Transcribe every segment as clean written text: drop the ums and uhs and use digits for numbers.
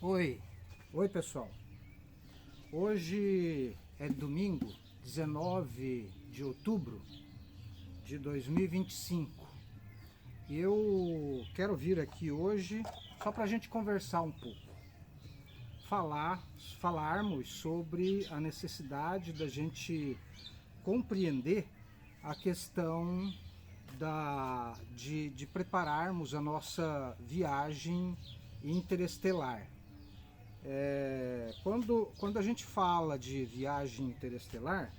Oi, oi pessoal. Hoje é domingo, 19 de outubro de 2025. E eu quero vir aqui hoje só para a gente conversar um pouco. Falarmos sobre a necessidade da gente compreender a questão de prepararmos a nossa viagem interestelar. Quando a gente fala de viagem interestelar,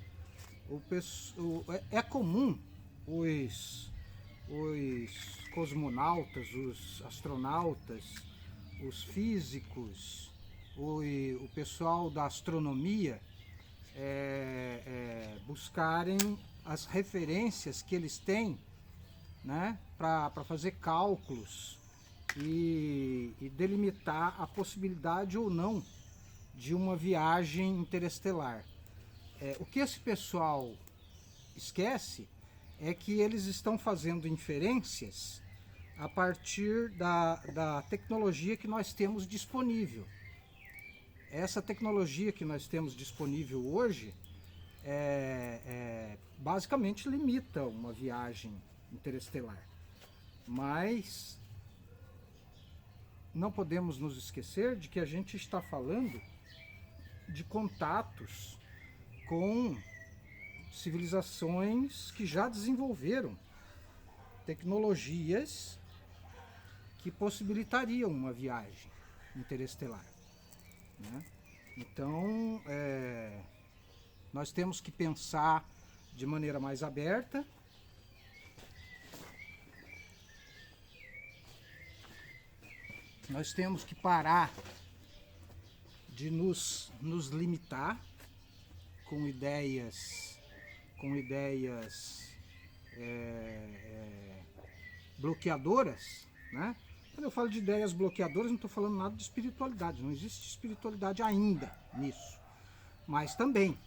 é comum os cosmonautas, os astronautas, os físicos, o pessoal da astronomia buscarem as referências que eles têm, né, para fazer cálculos e delimitar a possibilidade ou não de uma viagem interestelar. O que esse pessoal esquece é que eles estão fazendo inferências a partir da tecnologia que nós temos disponível. Essa tecnologia que nós temos disponível hoje basicamente limita uma viagem interestelar. Mas não podemos nos esquecer de que a gente está falando de contatos com civilizações que já desenvolveram tecnologias que possibilitariam uma viagem interestelar, né? Então, nós temos que pensar de maneira mais aberta. Nós temos que parar de nos limitar com ideias bloqueadoras, né? Quando eu falo de ideias bloqueadoras, não estou falando nada de espiritualidade. Não existe espiritualidade ainda nisso, mas também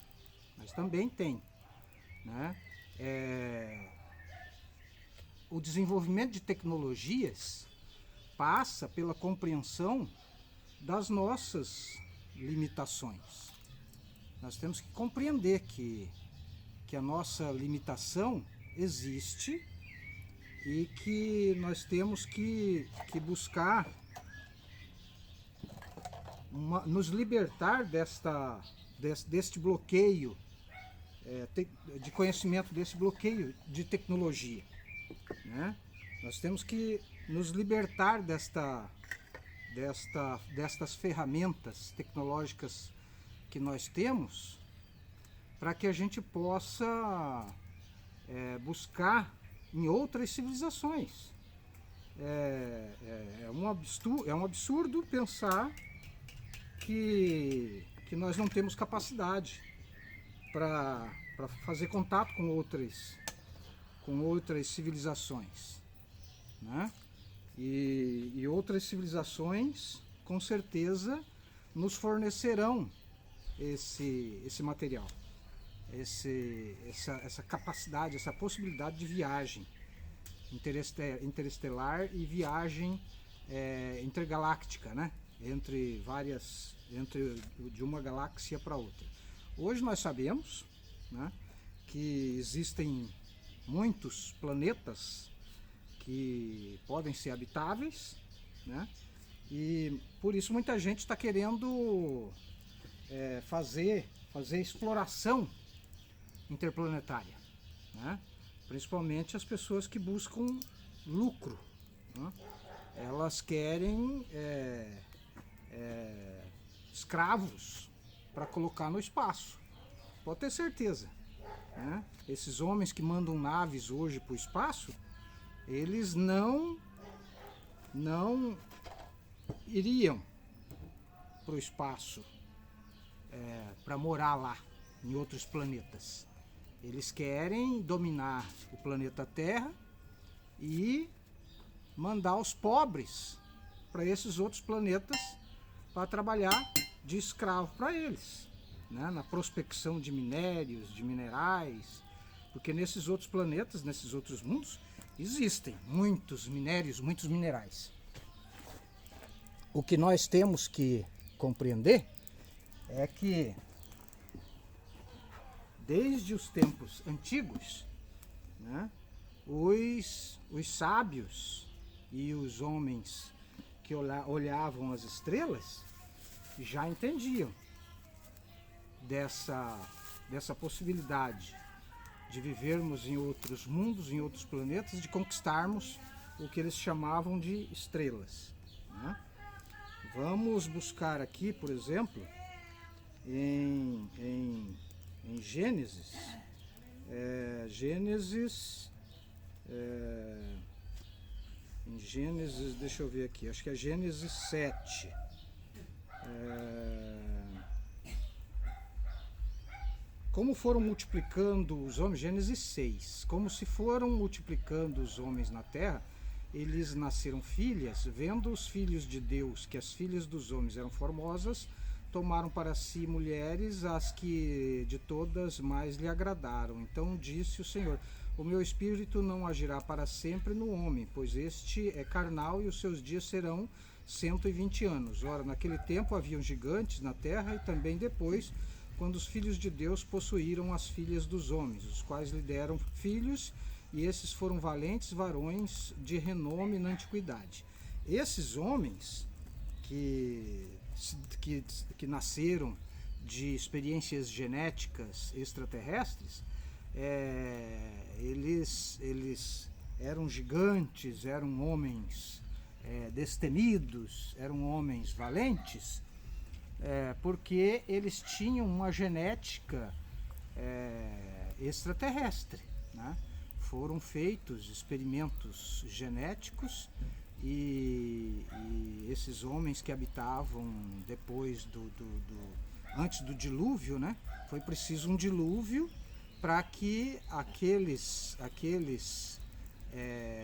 tem, né? O desenvolvimento de tecnologias passa pela compreensão das nossas limitações. Nós temos que compreender que a nossa limitação existe e que nós temos que buscar nos libertar deste bloqueio de conhecimento, desse bloqueio de tecnologia, né? Nós temos que nos libertar destas ferramentas tecnológicas que nós temos, para que a gente possa buscar em outras civilizações. É um absurdo pensar que nós não temos capacidade para fazer contato com outras civilizações, né? E outras civilizações com certeza nos fornecerão esse material, essa capacidade, essa possibilidade de viagem interestelar e viagem intergaláctica, né? De uma galáxia para outra. Hoje nós sabemos, né, que existem muitos planetas que podem ser habitáveis, né? E por isso muita gente está querendo fazer exploração interplanetária, né? Principalmente as pessoas que buscam lucro, né? Elas querem escravos para colocar no espaço. Pode ter certeza, né? Esses homens que mandam naves hoje para o espaço, eles não iriam para o espaço para morar lá em outros planetas. Eles querem dominar o planeta Terra e mandar os pobres para esses outros planetas para trabalhar de escravo para eles, né? Na prospecção de minérios, de minerais, porque nesses outros planetas, nesses outros mundos, existem muitos minérios, muitos minerais. o que nós temos que compreender é que desde os tempos antigos, né, os sábios e os homens que olhavam as estrelas já entendiam dessa possibilidade de vivermos em outros mundos, em outros planetas, de conquistarmos o que eles chamavam de estrelas, né? Vamos buscar aqui, por exemplo, em Gênesis, em Gênesis, deixa eu ver aqui, acho que é Gênesis 7. Como foram multiplicando os homens, Gênesis 6, como se foram multiplicando os homens na terra, eles nasceram filhas, vendo os filhos de Deus, que as filhas dos homens eram formosas, tomaram para si mulheres, as que de todas mais lhe agradaram. Então disse o Senhor: o meu espírito não agirá para sempre no homem, pois este é carnal e os seus dias serão 120 anos. Ora, naquele tempo haviam gigantes na terra, e também depois, quando os filhos de Deus possuíram as filhas dos homens, os quais lhe deram filhos, e esses foram valentes varões de renome na antiguidade. Esses homens que nasceram de experiências genéticas extraterrestres, eles eram gigantes, eram homens destemidos, eram homens valentes, porque eles tinham uma genética extraterrestre, né? Foram feitos experimentos genéticos e esses homens que habitavam depois antes do dilúvio, né? Foi preciso um dilúvio para que aqueles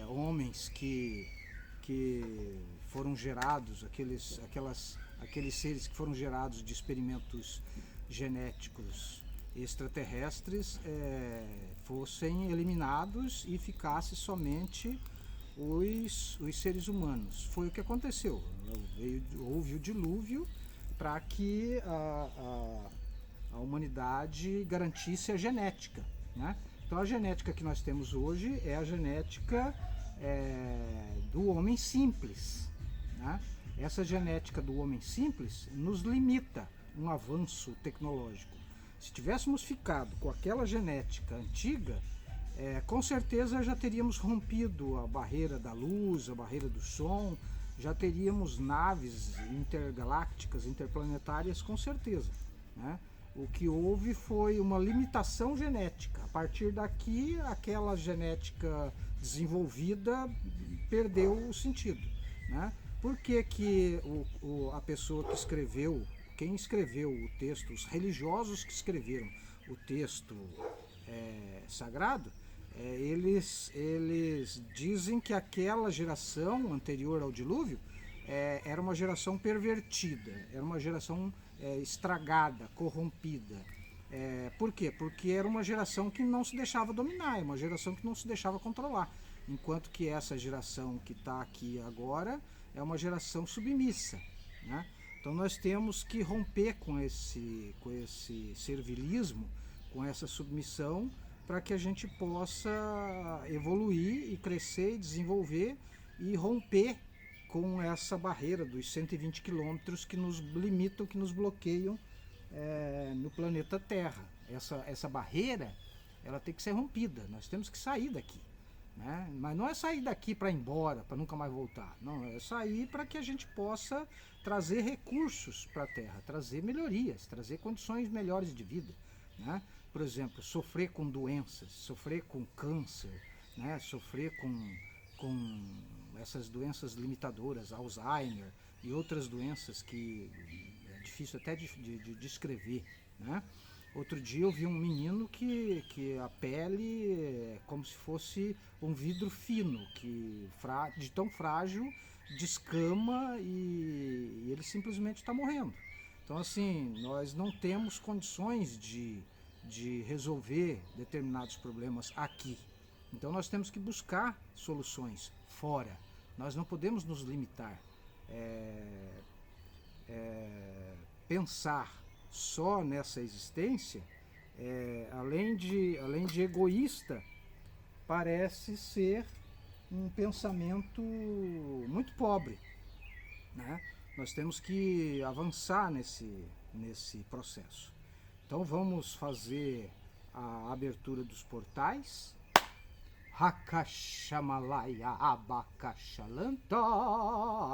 homens que foram gerados, aqueles seres que foram gerados de experimentos genéticos extraterrestres fossem eliminados e ficasse somente os seres humanos. Foi o que aconteceu. Houve o dilúvio para que a humanidade garantisse a genética, né? Então a genética que nós temos hoje é a genética do homem simples, né? Essa genética do homem simples nos limita um avanço tecnológico. Se tivéssemos ficado com aquela genética antiga, com certeza já teríamos rompido a barreira da luz, a barreira do som, já teríamos naves intergalácticas, interplanetárias, com certeza, né? O que houve foi uma limitação genética. A partir daqui, aquela genética desenvolvida perdeu o sentido, né? Por que a pessoa que escreveu, quem escreveu o texto, os religiosos que escreveram o texto sagrado, eles dizem que aquela geração anterior ao dilúvio era uma geração pervertida, era uma geração estragada, corrompida. Por quê? Porque era uma geração que não se deixava dominar, é uma geração que não se deixava controlar. Enquanto que essa geração que está aqui agora é uma geração submissa, né? Então nós temos que romper com esse servilismo, com essa submissão, para que a gente possa evoluir e crescer e desenvolver e romper com essa barreira dos 120 quilômetros que nos limitam, que nos bloqueiam no planeta Terra. Essa barreira, ela tem que ser rompida, nós temos que sair daqui, né? Mas não é sair daqui para ir embora, para nunca mais voltar, não, é sair para que a gente possa trazer recursos para a Terra, trazer melhorias, trazer condições melhores de vida, né? Por exemplo, sofrer com doenças, sofrer com câncer, né? Sofrer com essas doenças limitadoras, Alzheimer e outras doenças que é difícil até de descrever, né? Outro dia eu vi um menino que a pele é como se fosse um vidro fino, que de tão frágil descama e ele simplesmente está morrendo. Então assim, nós não temos condições de resolver determinados problemas aqui. Então nós temos que buscar soluções fora. Nós não podemos nos limitar. pensar só nessa existência, além de egoísta, parece ser um pensamento muito pobre, né? Nós temos que avançar nesse processo. Então vamos fazer a abertura dos portais. Hakashamalaya abakashalanta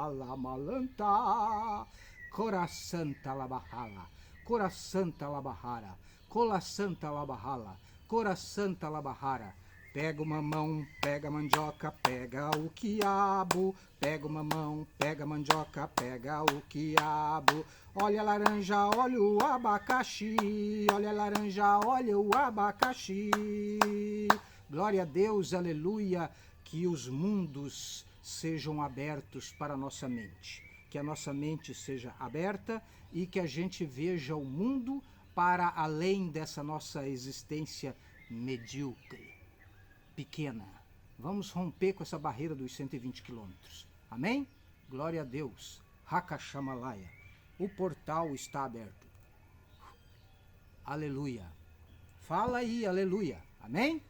alamalanta Corasanta labahala, Corasanta labahara, Colasanta labahala, Corasanta labahara. Pega uma mão, pega a mandioca, pega o quiabo. Pega uma mão, pega a mandioca, pega o quiabo. Olha a laranja, olha o abacaxi. Olha a laranja, olha o abacaxi. Glória a Deus, aleluia, que os mundos sejam abertos para a nossa mente. Que a nossa mente seja aberta e que a gente veja o mundo para além dessa nossa existência medíocre, pequena. Vamos romper com essa barreira dos 120 quilômetros. Amém? Glória a Deus. Hakashamalaya. O portal está aberto. Aleluia. Fala aí, aleluia. Amém?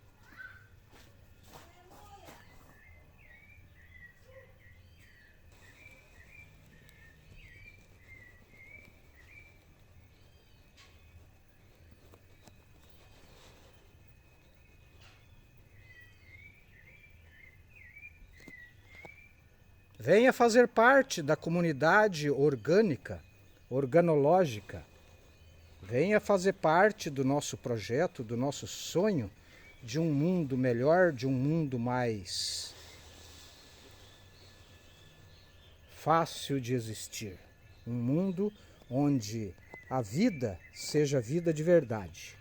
Venha fazer parte da comunidade orgânica, organológica. Venha fazer parte do nosso projeto, do nosso sonho de um mundo melhor, de um mundo mais fácil de existir. Um mundo onde a vida seja vida de verdade.